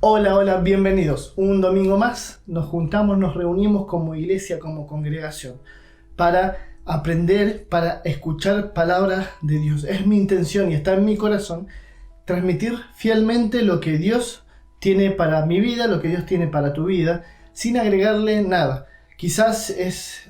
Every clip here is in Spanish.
Hola, hola, bienvenidos. Un domingo más nos juntamos, nos reunimos como iglesia, como congregación, para aprender, para escuchar palabras de Dios. Es mi intención y está en mi corazón transmitir fielmente lo que Dios tiene para mi vida, lo que Dios tiene para tu vida, sin agregarle nada. Quizás es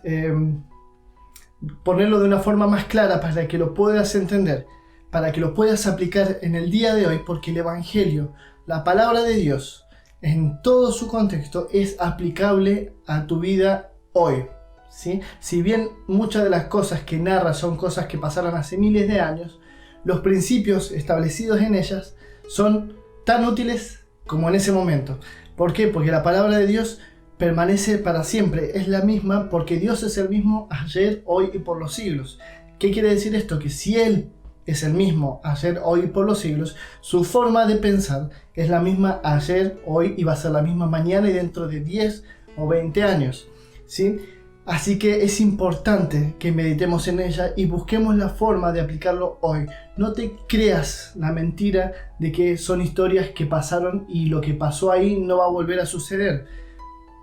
ponerlo de una forma más clara para que lo puedas entender, para que lo puedas aplicar en el día de hoy, porque el Evangelio, la palabra de Dios, en todo su contexto, es aplicable a tu vida hoy, ¿sí? Si bien muchas de las cosas que narra son cosas que pasaron hace miles de años, los principios establecidos en ellas son tan útiles como en ese momento. ¿Por qué? Porque la palabra de Dios permanece para siempre, es la misma, porque Dios es el mismo ayer, hoy y por los siglos. ¿Qué quiere decir esto? Que si Él es el mismo ayer, hoy y por los siglos, su forma de pensar es la misma ayer, hoy y va a ser la misma mañana y dentro de 10 o 20 años, ¿sí? Así que es importante que meditemos en ella y busquemos la forma de aplicarlo hoy. No te creas la mentira de que son historias que pasaron y lo que pasó ahí no va a volver a suceder.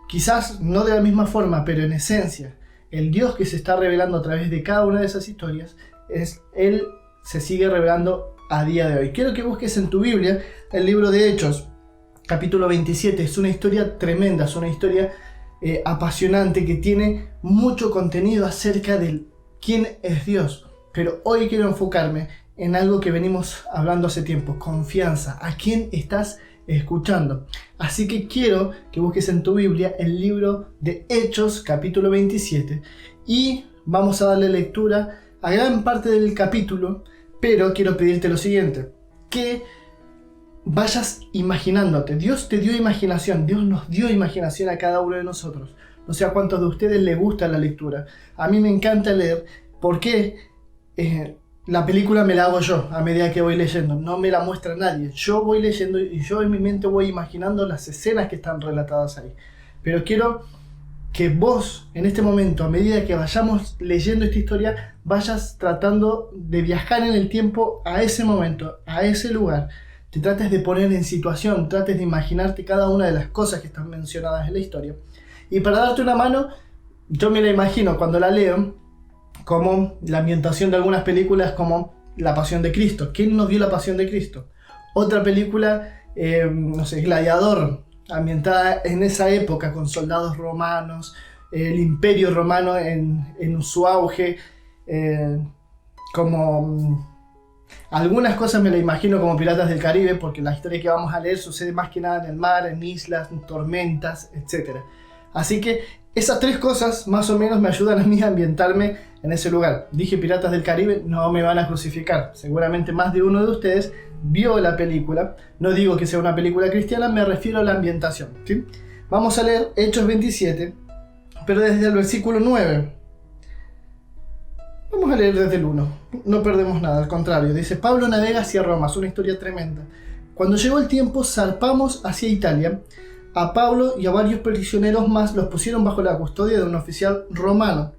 Quizás no de la misma forma, pero en esencia, el Dios que se está revelando a través de cada una de esas historias, Él se sigue revelando a día de hoy. Quiero que busques en tu Biblia el libro de Hechos, capítulo 27. Es una historia tremenda, es una historia apasionante que tiene mucho contenido acerca de quién es Dios. Pero hoy quiero enfocarme en algo que venimos hablando hace tiempo: confianza. ¿A quién estás escuchando? Así que quiero que busques en tu Biblia el libro de Hechos, capítulo 27, y vamos a darle lectura a gran parte del capítulo, pero quiero pedirte lo siguiente: que vayas imaginándote. Dios te dio imaginación, Dios nos dio imaginación a cada uno de nosotros. No sé a cuántos de ustedes les gusta la lectura. A mí me encanta leer porque la película me la hago yo a medida que voy leyendo, no me la muestra nadie. Yo voy leyendo y yo en mi mente voy imaginando las escenas que están relatadas ahí. Pero quiero que vos, en este momento, a medida que vayamos leyendo esta historia, vayas tratando de viajar en el tiempo a ese momento, a ese lugar. Te trates de poner en situación, trates de imaginarte cada una de las cosas que están mencionadas en la historia. Y para darte una mano, yo me la imagino cuando la leo como la ambientación de algunas películas como La Pasión de Cristo. ¿Quién nos dio La Pasión de Cristo? Otra película, no sé, Gladiador, ambientada en esa época con soldados romanos, el imperio romano en su auge, algunas cosas me la imagino como Piratas del Caribe, porque la historia que vamos a leer sucede más que nada en el mar, en islas, en tormentas, etc. Así que esas tres cosas más o menos me ayudan a mí a ambientarme en ese lugar. Dije Piratas del Caribe, no me van a crucificar. Seguramente más de uno de ustedes vio la película. No digo que sea una película cristiana, me refiero a la ambientación, ¿sí? Vamos a leer Hechos 27, pero desde el versículo 9. Vamos a leer desde el 1, no perdemos nada, al contrario. Dice: Pablo navega hacia Roma, es una historia tremenda. Cuando llegó el tiempo, zarpamos hacia Italia. A Pablo y a varios prisioneros más los pusieron bajo la custodia de un oficial romano.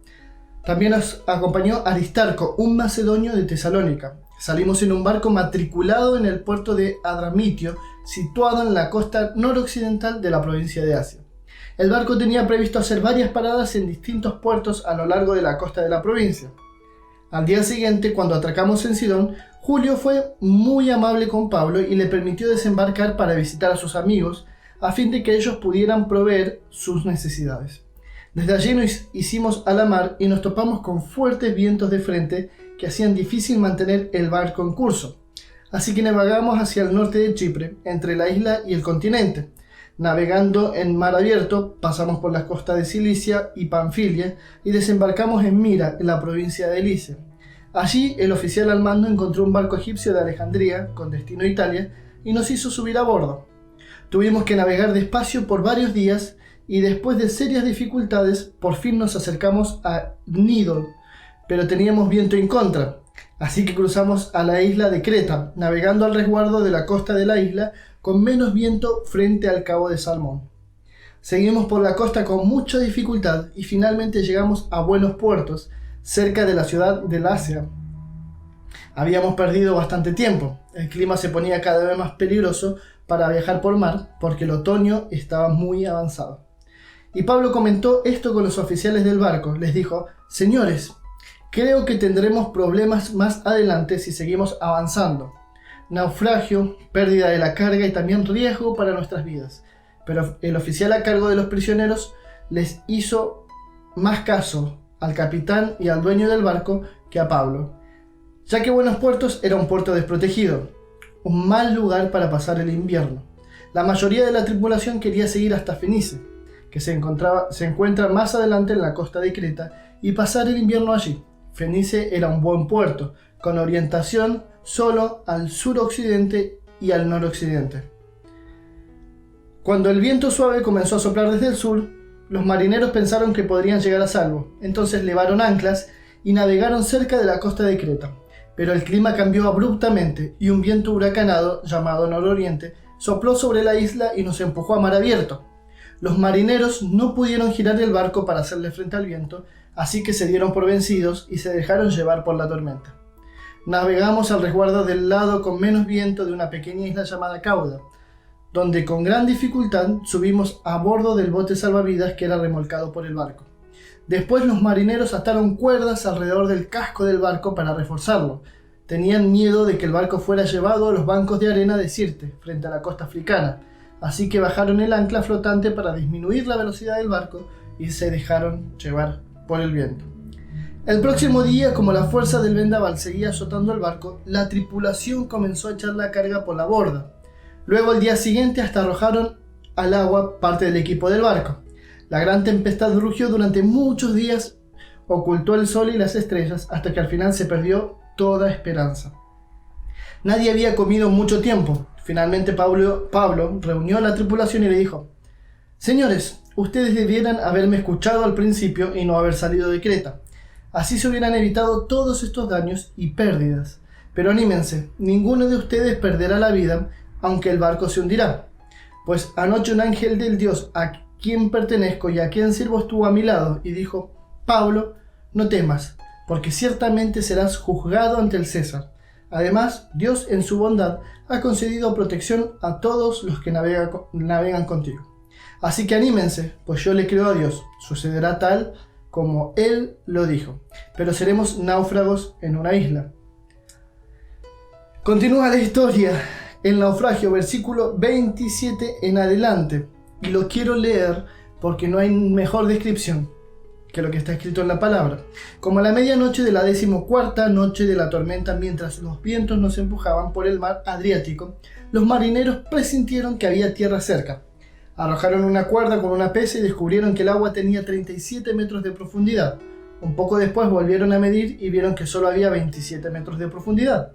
También nos acompañó Aristarco, un macedonio de Tesalónica. Salimos en un barco matriculado en el puerto de Adramitio, situado en la costa noroccidental de la provincia de Asia. El barco tenía previsto hacer varias paradas en distintos puertos a lo largo de la costa de la provincia. Al día siguiente, cuando atracamos en Sidón, Julio fue muy amable con Pablo y le permitió desembarcar para visitar a sus amigos, a fin de que ellos pudieran proveer sus necesidades. Desde allí nos hicimos a la mar y nos topamos con fuertes vientos de frente que hacían difícil mantener el barco en curso. Así que navegamos hacia el norte de Chipre, entre la isla y el continente. Navegando en mar abierto, pasamos por las costas de Cilicia y Panfilia y desembarcamos en Mira, en la provincia de Licia. Allí, el oficial al mando encontró un barco egipcio de Alejandría, con destino a Italia, y nos hizo subir a bordo. Tuvimos que navegar despacio por varios días y después de serias dificultades, por fin nos acercamos a Gnídol, pero teníamos viento en contra. Así que cruzamos a la isla de Creta, navegando al resguardo de la costa de la isla, con menos viento frente al cabo de Salmón. Seguimos por la costa con mucha dificultad y finalmente llegamos a buenos puertos, cerca de la ciudad de Lasea. Habíamos perdido bastante tiempo. El clima se ponía cada vez más peligroso para viajar por mar porque el otoño estaba muy avanzado. Y Pablo comentó esto con los oficiales del barco. Les dijo: señores, creo que tendremos problemas más adelante si seguimos avanzando. Naufragio, pérdida de la carga y también riesgo para nuestras vidas. Pero el oficial a cargo de los prisioneros les hizo más caso al capitán y al dueño del barco que a Pablo, ya que Buenos Puertos era un puerto desprotegido, un mal lugar para pasar el invierno. La mayoría de la tripulación quería seguir hasta Fenice, que se encuentra más adelante en la costa de Creta, y pasar el invierno allí. Fenice era un buen puerto, con orientación solo al suroccidente y al noroccidente. Cuando el viento suave comenzó a soplar desde el sur, los marineros pensaron que podrían llegar a salvo. Entonces levaron anclas y navegaron cerca de la costa de Creta. Pero el clima cambió abruptamente y un viento huracanado, llamado nororiente, sopló sobre la isla y nos empujó a mar abierto. Los marineros no pudieron girar el barco para hacerle frente al viento, así que se dieron por vencidos y se dejaron llevar por la tormenta. Navegamos al resguardo del lado con menos viento de una pequeña isla llamada Cauda, donde con gran dificultad subimos a bordo del bote salvavidas que era remolcado por el barco. Después los marineros ataron cuerdas alrededor del casco del barco para reforzarlo. Tenían miedo de que el barco fuera llevado a los bancos de arena de Sirte, frente a la costa africana, así que bajaron el ancla flotante para disminuir la velocidad del barco y se dejaron llevar por el viento. El próximo día, como la fuerza del vendaval seguía azotando el barco, la tripulación comenzó a echar la carga por la borda. Luego, el día siguiente, hasta arrojaron al agua parte del equipo del barco. La gran tempestad rugió durante muchos días, ocultó el sol y las estrellas, hasta que al final se perdió toda esperanza. Nadie había comido mucho tiempo. Finalmente Pablo reunió a la tripulación y le dijo: señores, ustedes debieran haberme escuchado al principio y no haber salido de Creta. Así se hubieran evitado todos estos daños y pérdidas. Pero anímense, ninguno de ustedes perderá la vida, aunque el barco se hundirá. Pues anoche un ángel del Dios a quien pertenezco y a quien sirvo estuvo a mi lado y dijo: Pablo, no temas, porque ciertamente serás juzgado ante el César. Además, Dios en su bondad ha concedido protección a todos los que navegan contigo. Así que anímense, pues yo le creo a Dios, sucederá tal como Él lo dijo, pero seremos náufragos en una isla. Continúa la historia, el naufragio, versículo 27 en adelante, y lo quiero leer porque no hay mejor descripción que lo que está escrito en la palabra. Como a la medianoche de la 14ª noche de la tormenta, mientras los vientos nos empujaban por el mar Adriático, los marineros presintieron que había tierra cerca. Arrojaron una cuerda con una pesa y descubrieron que el agua tenía 37 metros de profundidad. Un poco después volvieron a medir y vieron que solo había 27 metros de profundidad.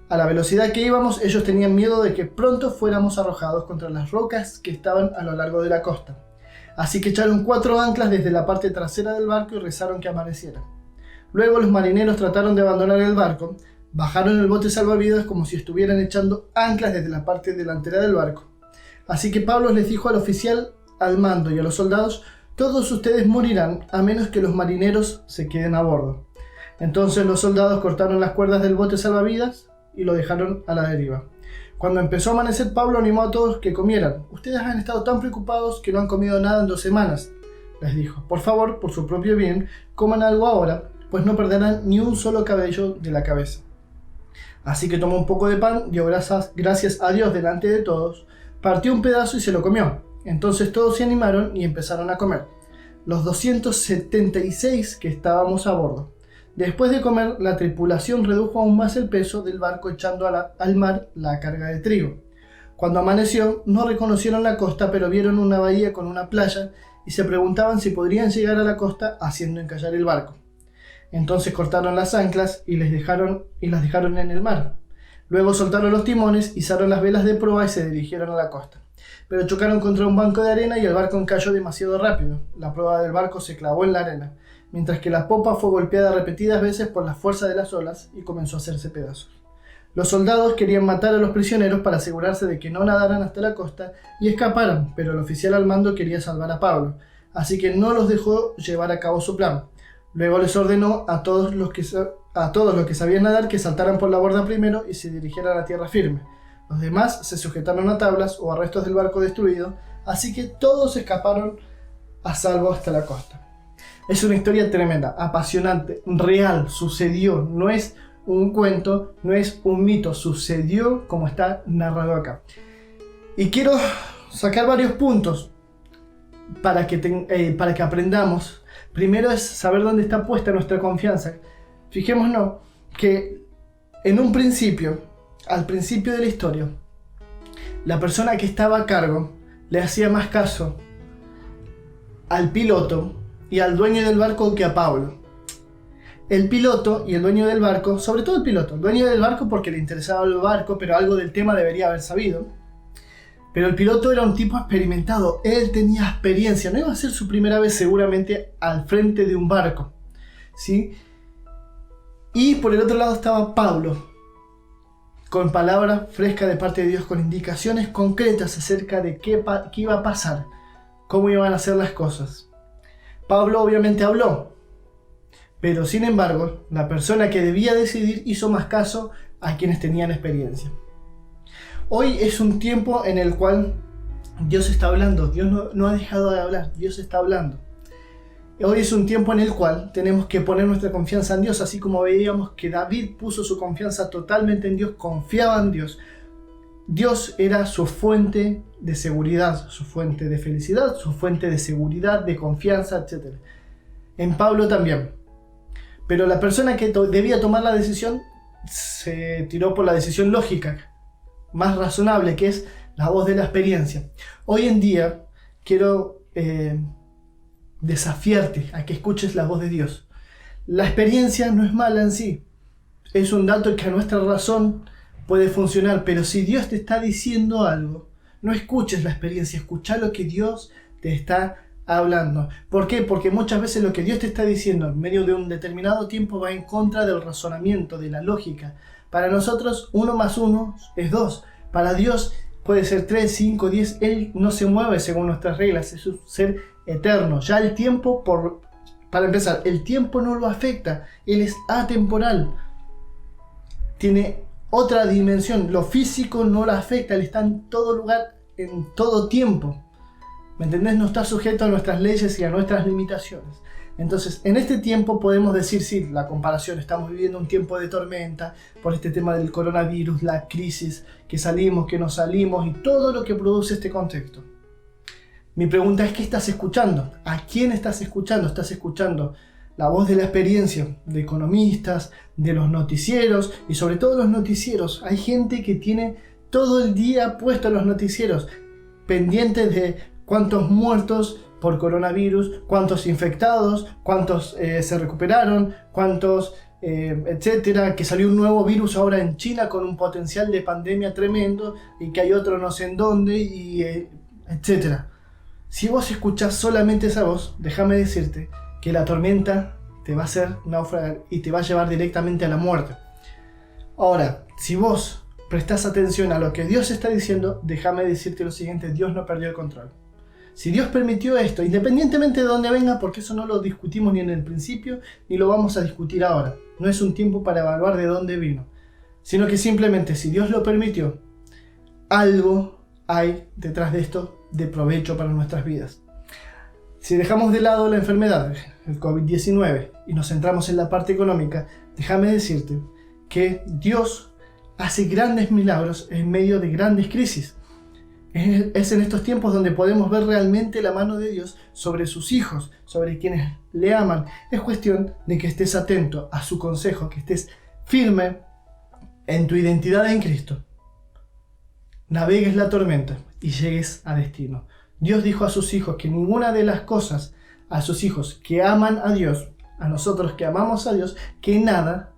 A la velocidad que íbamos, ellos tenían miedo de que pronto fuéramos arrojados contra las rocas que estaban a lo largo de la costa. Así que echaron 4 anclas desde la parte trasera del barco y rezaron que amaneciera. Luego los marineros trataron de abandonar el barco, bajaron el bote salvavidas como si estuvieran echando anclas desde la parte delantera del barco. Así que Pablo les dijo al oficial al mando y a los soldados: todos ustedes morirán a menos que los marineros se queden a bordo. Entonces los soldados cortaron las cuerdas del bote salvavidas y lo dejaron a la deriva. Cuando empezó a amanecer, Pablo animó a todos que comieran. Ustedes han estado tan preocupados que no han comido nada en 2 semanas, les dijo. Por favor, por su propio bien, coman algo ahora, pues no perderán ni un solo cabello de la cabeza. Así que tomó un poco de pan, dio gracias a Dios delante de todos, partió un pedazo y se lo comió. Entonces todos se animaron y empezaron a comer, los 276 que estábamos a bordo. Después de comer, la tripulación redujo aún más el peso del barco echando al mar la carga de trigo. Cuando amaneció, no reconocieron la costa, pero vieron una bahía con una playa y se preguntaban si podrían llegar a la costa haciendo encallar el barco. Entonces cortaron las anclas y las dejaron en el mar. Luego soltaron los timones, izaron las velas de proa y se dirigieron a la costa. Pero chocaron contra un banco de arena y el barco encalló demasiado rápido. La proa del barco se clavó en la arena, mientras que la popa fue golpeada repetidas veces por la fuerza de las olas y comenzó a hacerse pedazos. Los soldados querían matar a los prisioneros para asegurarse de que no nadaran hasta la costa y escaparan, pero el oficial al mando quería salvar a Pablo, así que no los dejó llevar a cabo su plan. Luego les ordenó a todos a todos los que sabían nadar que saltaran por la borda primero y se dirigieran a tierra firme. Los demás se sujetaron a tablas o a restos del barco destruido, así que todos escaparon a salvo hasta la costa. Es una historia tremenda, apasionante, real, sucedió, no es un cuento, no es un mito, sucedió como está narrado acá. Y quiero sacar varios puntos para que aprendamos. Primero es saber dónde está puesta nuestra confianza. Fijémonos que en un principio, al principio de la historia, la persona que estaba a cargo le hacía más caso al piloto y al dueño del barco que a Pablo. El piloto y el dueño del barco, sobre todo el piloto, el dueño del barco porque le interesaba el barco, pero algo del tema debería haber sabido. Pero el piloto era un tipo experimentado, él tenía experiencia, no iba a ser su primera vez seguramente al frente de un barco, ¿sí? Y por el otro lado estaba Pablo, con palabras frescas de parte de Dios, con indicaciones concretas acerca de qué iba a pasar, cómo iban a ser las cosas. Pablo obviamente habló, pero sin embargo, la persona que debía decidir hizo más caso a quienes tenían experiencia. Hoy es un tiempo en el cual Dios está hablando, Dios no ha dejado de hablar, Dios está hablando. Hoy es un tiempo en el cual tenemos que poner nuestra confianza en Dios, así como veíamos que David puso su confianza totalmente en Dios, confiaba en Dios. Dios era su fuente de seguridad, su fuente de felicidad, su fuente de seguridad, de confianza, etc. En Pablo también. Pero la persona que debía tomar la decisión se tiró por la decisión lógica, más razonable, que es la voz de la experiencia. Hoy en día quiero desafiarte a que escuches la voz de Dios. La experiencia no es mala en sí, es un dato que a nuestra razón puede funcionar, pero si Dios te está diciendo algo, no escuches la experiencia, escucha lo que Dios te está hablando. ¿Por qué? Porque muchas veces lo que Dios te está diciendo en medio de un determinado tiempo va en contra del razonamiento, de la lógica. Para nosotros 1 más 1 es 2. Para Dios puede ser 3, 5, 10. Él no se mueve según nuestras reglas, es un ser eterno. Ya el tiempo, para empezar, el tiempo no lo afecta. Él es atemporal. Tiene otra dimensión. Lo físico no lo afecta. Él está en todo lugar, en todo tiempo. ¿Me entendés? No está sujeto a nuestras leyes y a nuestras limitaciones. Entonces, en este tiempo podemos decir, sí, la comparación, estamos viviendo un tiempo de tormenta por este tema del coronavirus, la crisis, que salimos, que no salimos y todo lo que produce este contexto. Mi pregunta es, ¿qué estás escuchando? ¿A quién estás escuchando? ¿Estás escuchando la voz de la experiencia de economistas, de los noticieros y sobre todo los noticieros? Hay gente que tiene todo el día puesto en los noticieros, pendientes de cuántos muertos por coronavirus, cuántos infectados, cuántos se recuperaron, cuántos, etcétera, que salió un nuevo virus ahora en China con un potencial de pandemia tremendo y que hay otro no sé en dónde, y etcétera. Si vos escuchás solamente esa voz, déjame decirte que la tormenta te va a hacer naufragar y te va a llevar directamente a la muerte. Ahora, si vos prestás atención a lo que Dios está diciendo, déjame decirte lo siguiente: Dios no perdió el control. Si Dios permitió esto, independientemente de dónde venga, porque eso no lo discutimos ni en el principio, ni lo vamos a discutir ahora. No es un tiempo para evaluar de dónde vino, sino que simplemente si Dios lo permitió, algo hay detrás de esto de provecho para nuestras vidas. Si dejamos de lado la enfermedad, el COVID-19, y nos centramos en la parte económica, déjame decirte que Dios hace grandes milagros en medio de grandes crisis. Es en estos tiempos donde podemos ver realmente la mano de Dios sobre sus hijos, sobre quienes le aman. Es cuestión de que estés atento a su consejo, que estés firme en tu identidad en Cristo. Navegues la tormenta y llegues a destino. Dios dijo a sus hijos que ninguna de las cosas, a sus hijos que aman a Dios, a nosotros que amamos a Dios, que nada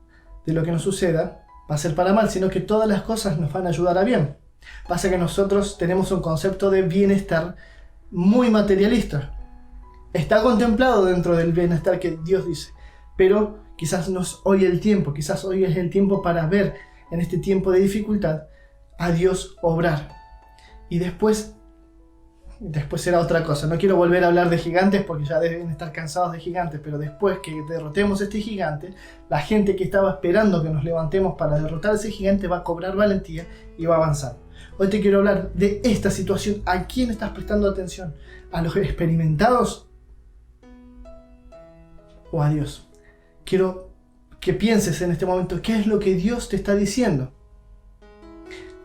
de lo que nos suceda va a ser para mal, sino que todas las cosas nos van a ayudar a bien. Pasa que nosotros tenemos un concepto de bienestar muy materialista. Está contemplado dentro del bienestar que Dios dice, pero quizás no es hoy el tiempo, quizás hoy es el tiempo para ver en este tiempo de dificultad a Dios obrar. Y después después será otra cosa. No quiero volver a hablar de gigantes porque ya deben estar cansados de gigantes, pero después que derrotemos este gigante, la gente que estaba esperando que nos levantemos para derrotar a ese gigante va a cobrar valentía y va a avanzar. Hoy te quiero hablar de esta situación. ¿A quién estás prestando atención? ¿A los experimentados o a Dios? Quiero que pienses en este momento qué es lo que Dios te está diciendo.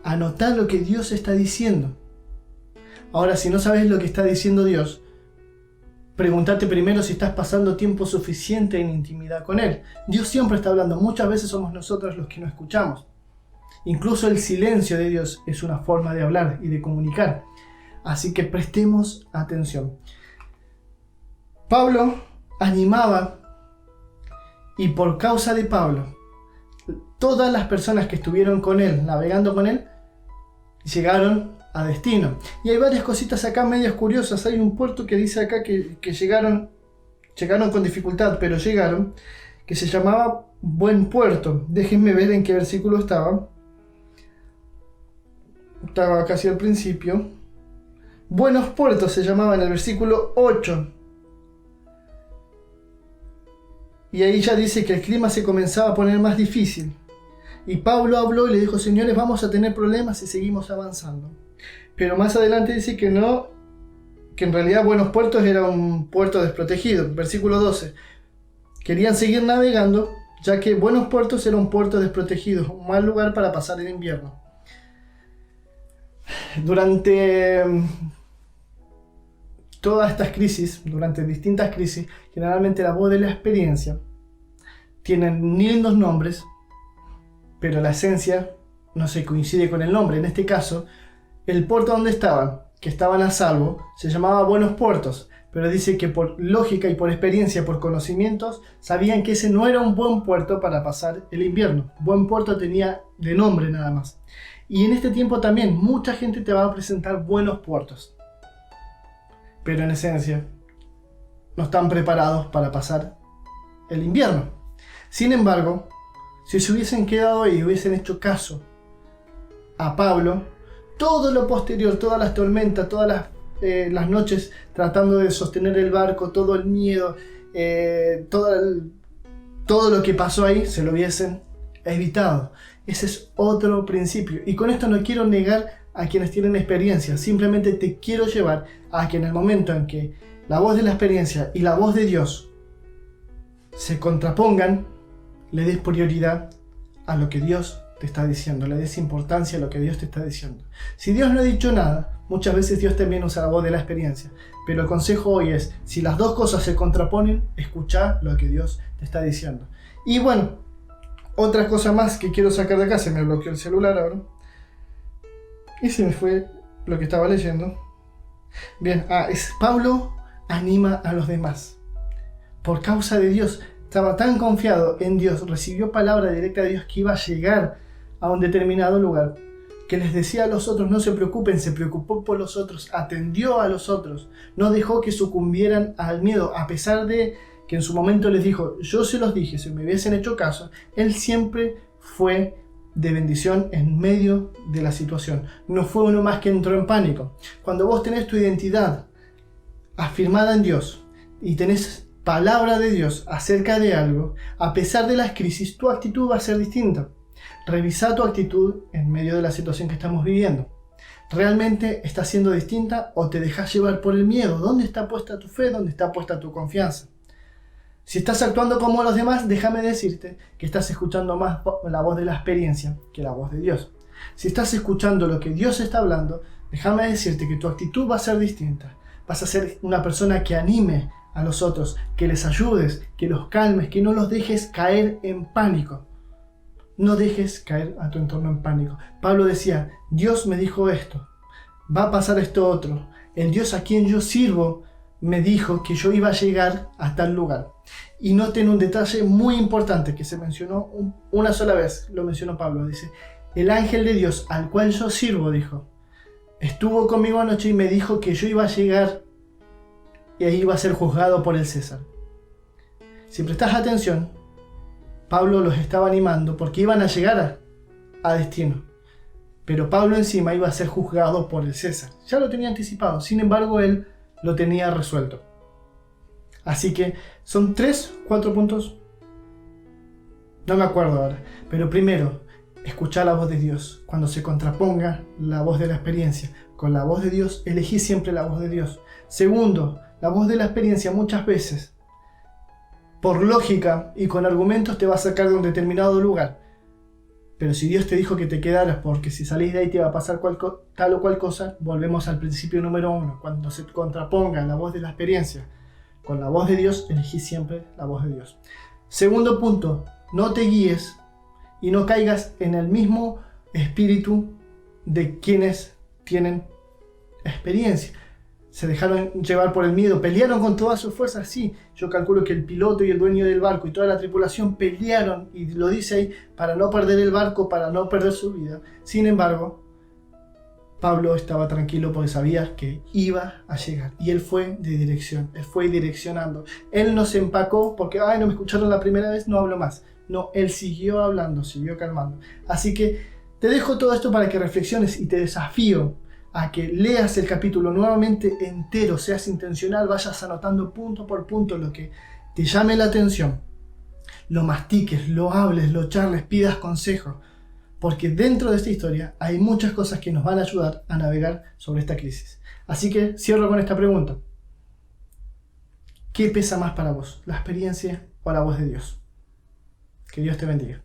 Anotá lo que Dios está diciendo. Ahora, si no sabes lo que está diciendo Dios, pregúntate primero si estás pasando tiempo suficiente en intimidad con Él. Dios siempre está hablando, muchas veces somos nosotros los que no escuchamos. Incluso el silencio de Dios es una forma de hablar y de comunicar. Así que prestemos atención. Pablo animaba, y por causa de Pablo, todas las personas que estuvieron con él, navegando con él, llegaron a destino. Y hay varias cositas acá medias curiosas. Hay un puerto que dice acá que llegaron con dificultad, pero llegaron, que se llamaba Buen Puerto. Déjenme ver en qué versículo estaba. Estaba casi al principio. Buenos Puertos se llamaba en el versículo 8. Y ahí ya dice que el clima se comenzaba a poner más difícil. Y Pablo habló y le dijo, señores, vamos a tener problemas si seguimos avanzando. Pero más adelante dice que no, que en realidad Buenos Puertos era un puerto desprotegido. Versículo 12. Querían seguir navegando, ya que Buenos Puertos era un puerto desprotegido, un mal lugar para pasar el invierno. Durante todas estas crisis, durante distintas crisis, generalmente la voz de la experiencia tienen lindos nombres, pero la esencia no se coincide con el nombre. En este caso, el puerto donde estaban, que estaban a salvo, se llamaba Buenos Puertos, pero dice que por lógica y por experiencia, por conocimientos, sabían que ese no era un buen puerto para pasar el invierno. Buen Puerto tenía de nombre nada más. Y en este tiempo también mucha gente te va a presentar buenos puertos, pero en esencia no están preparados para pasar el invierno. Sin embargo, si se hubiesen quedado ahí y hubiesen hecho caso a Pablo, todo lo posterior, todas las tormentas, todas las noches tratando de sostener el barco, todo el miedo, todo lo que pasó ahí, se lo hubiesen evitado. Ese es otro principio. Y con esto no quiero negar a quienes tienen experiencia, simplemente te quiero llevar a que en el momento en que la voz de la experiencia y la voz de Dios se contrapongan, le des prioridad a lo que Dios te está diciendo, le des importancia a lo que Dios te está diciendo. Si Dios no ha dicho nada, muchas veces Dios también usa la voz de la experiencia, pero el consejo hoy es, si las dos cosas se contraponen, escucha lo que Dios te está diciendo. Y bueno, otra cosa más que quiero sacar de acá, se me bloqueó el celular ahora, y se me fue lo que estaba leyendo. Bien, Pablo anima a los demás. Por causa de Dios, estaba tan confiado en Dios, recibió palabra directa de Dios que iba a llegar a un determinado lugar, que les decía a los otros, no se preocupen, se preocupó por los otros, atendió a los otros, no dejó que sucumbieran al miedo, a pesar de que en su momento les dijo, yo se los dije, si me hubiesen hecho caso. Él siempre fue de bendición en medio de la situación. No fue uno más que entró en pánico. Cuando vos tenés tu identidad afirmada en Dios y tenés palabra de Dios acerca de algo, a pesar de las crisis, tu actitud va a ser distinta. Revisa tu actitud en medio de la situación que estamos viviendo. ¿Realmente está siendo distinta o te dejas llevar por el miedo? ¿Dónde está puesta tu fe? ¿Dónde está puesta tu confianza? Si estás actuando como los demás, déjame decirte que estás escuchando más la voz de la experiencia que la voz de Dios. Si estás escuchando lo que Dios está hablando, déjame decirte que tu actitud va a ser distinta. Vas a ser una persona que anime a los otros, que les ayudes, que los calmes, que no los dejes caer en pánico. No dejes caer a tu entorno en pánico. Pablo decía, Dios me dijo esto, va a pasar esto otro. El Dios a quien yo sirvo me dijo que yo iba a llegar a tal lugar. Y noten un detalle muy importante que se mencionó una sola vez, lo mencionó Pablo, dice, el ángel de Dios al cual yo sirvo, dijo, estuvo conmigo anoche y me dijo que yo iba a llegar y ahí iba a ser juzgado por el César. Si prestas atención, Pablo los estaba animando porque iban a llegar a destino. pero Pablo encima iba a ser juzgado por el César. Ya lo tenía anticipado, sin embargo él lo tenía resuelto. Así que son 3, 4 puntos. No me acuerdo ahora. Pero primero, escuchar la voz de Dios. Cuando se contraponga la voz de la experiencia con la voz de Dios, elegí siempre la voz de Dios. Segundo, la voz de la experiencia muchas veces, por lógica y con argumentos, te va a sacar de un determinado lugar. Pero si Dios te dijo que te quedaras porque si salís de ahí te va a pasar tal o cual cosa, volvemos al principio número 1. Cuando se contraponga la voz de la experiencia con la voz de Dios, elegí siempre la voz de Dios. Segundo punto, no te guíes y no caigas en el mismo espíritu de quienes tienen experiencia. Se dejaron llevar por el miedo, pelearon con todas sus fuerzas, sí. Yo calculo que el piloto y el dueño del barco y toda la tripulación pelearon, y lo dice ahí, para no perder el barco, para no perder su vida. Sin embargo, Pablo estaba tranquilo porque sabía que iba a llegar. Y él fue de dirección, él fue direccionando. Él no se empacó porque, no me escucharon la primera vez, no hablo más. No, él siguió hablando, siguió calmando. Así que te dejo todo esto para que reflexiones y te desafío a que leas el capítulo nuevamente entero, seas intencional, vayas anotando punto por punto lo que te llame la atención. Lo mastiques, lo hables, lo charles, pidas consejo. Porque dentro de esta historia hay muchas cosas que nos van a ayudar a navegar sobre esta crisis. Así que cierro con esta pregunta. ¿Qué pesa más para vos? ¿La experiencia o la voz de Dios? Que Dios te bendiga.